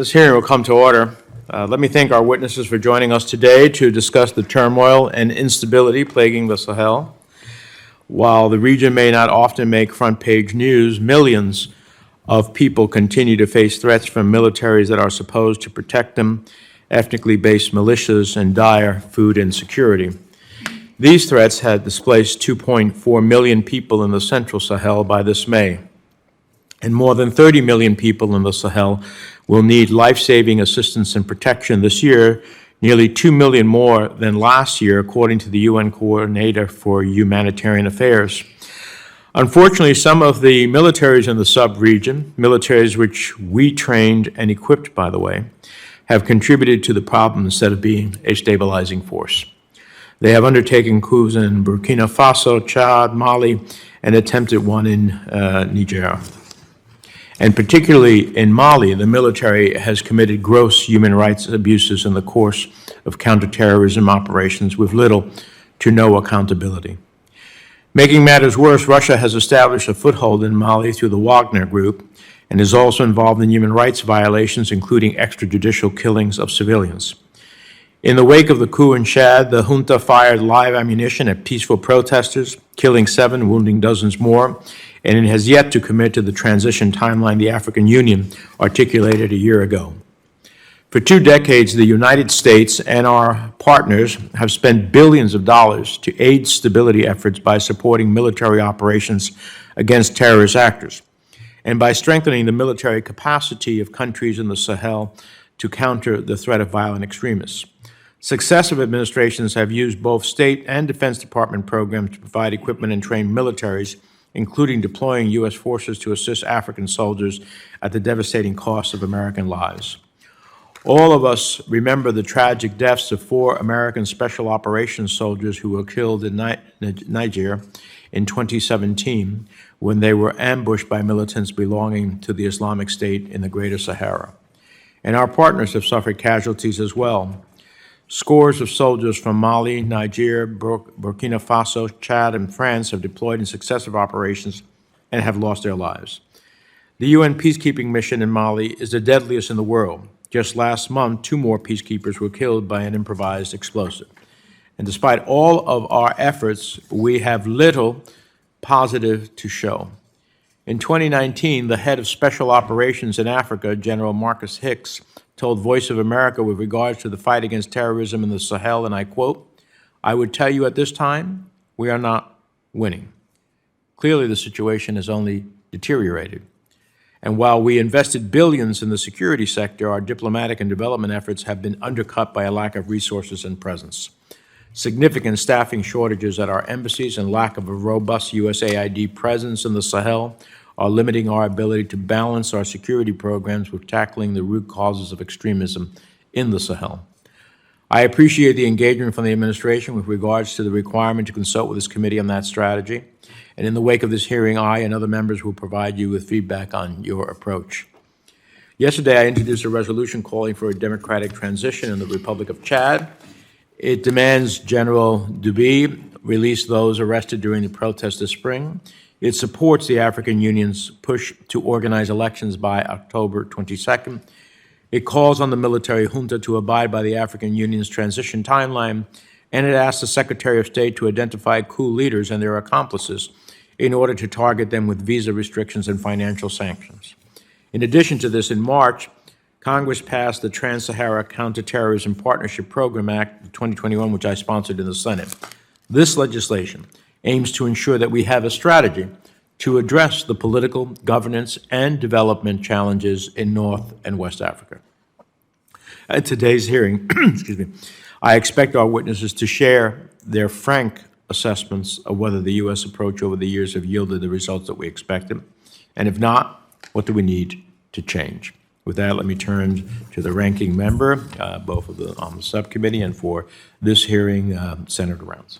This hearing will come to order. Let me thank our witnesses for joining us today to discuss the turmoil and instability plaguing the Sahel. While the region may not often make front-page news, millions of people continue to face threats from militaries that are supposed to protect them, ethnically based militias, and dire food insecurity. These threats had displaced 2.4 million people in the central Sahel by this May, and more than 30 million people in the Sahel will need life-saving assistance and protection this year, nearly 2 million more than last year, according to the UN Coordinator for Humanitarian Affairs. Unfortunately, some of the militaries in the sub-region, militaries which we trained and equipped, by the way, have contributed to the problem instead of being a stabilizing force. They have undertaken coups in Burkina Faso, Chad, Mali, and attempted one in Niger. And particularly in Mali, the military has committed gross human rights abuses in the course of counterterrorism operations with little to no accountability. Making matters worse, Russia has established a foothold in Mali through the Wagner Group and is also involved in human rights violations, including extrajudicial killings of civilians. In the wake of the coup in Chad, the junta fired live ammunition at peaceful protesters, killing 7, wounding dozens more, and it has yet to commit to the transition timeline the African Union articulated a year ago. For 2 decades, the United States and our partners have spent billions of dollars to aid stability efforts by supporting military operations against terrorist actors, and by strengthening the military capacity of countries in the Sahel to counter the threat of violent extremists. Successive administrations have used both state and Defense Department programs to provide equipment and train militaries, including deploying U.S. forces to assist African soldiers at the devastating cost of American lives. All of us remember the tragic deaths of 4 American Special Operations soldiers who were killed in Niger in 2017 when they were ambushed by militants belonging to the Islamic State in the Greater Sahara. And our partners have suffered casualties as well. Scores of soldiers from Mali, Niger, Burkina Faso, Chad, and France have deployed in successive operations and have lost their lives. The UN peacekeeping mission in Mali is the deadliest in the world. Just last month, 2 more peacekeepers were killed by an improvised explosive. And despite all of our efforts, we have little positive to show. In 2019, the head of Special Operations in Africa, General Marcus Hicks, told Voice of America with regards to the fight against terrorism in the Sahel, and I quote, "I would tell you at this time, we are not winning." Clearly, the situation has only deteriorated. And while we invested billions in the security sector, our diplomatic and development efforts have been undercut by a lack of resources and presence. Significant staffing shortages at our embassies and lack of a robust USAID presence in the Sahel are limiting our ability to balance our security programs with tackling the root causes of extremism in the Sahel. I appreciate the engagement from the administration with regards to the requirement to consult with this committee on that strategy. And in the wake of this hearing, I and other members will provide you with feedback on your approach. Yesterday, I introduced a resolution calling for a democratic transition in the Republic of Chad. It demands General Deby release those arrested during the protests this spring. It supports the African Union's push to organize elections by October 22nd. It calls on the military junta to abide by the African Union's transition timeline, and it asks the Secretary of State to identify coup leaders and their accomplices in order to target them with visa restrictions and financial sanctions. In addition to this, in March, Congress passed the Trans-Sahara Counterterrorism Partnership Program Act of 2021, which I sponsored in the Senate. This legislation aims to ensure that we have a strategy to address the political, governance, and development challenges in North and West Africa. At today's hearing, excuse me, I expect our witnesses to share their frank assessments of whether the U.S. approach over the years have yielded the results that we expected, and if not, what do we need to change? With that, let me turn to the ranking member, both on the subcommittee and for this hearing, Senator Rounds.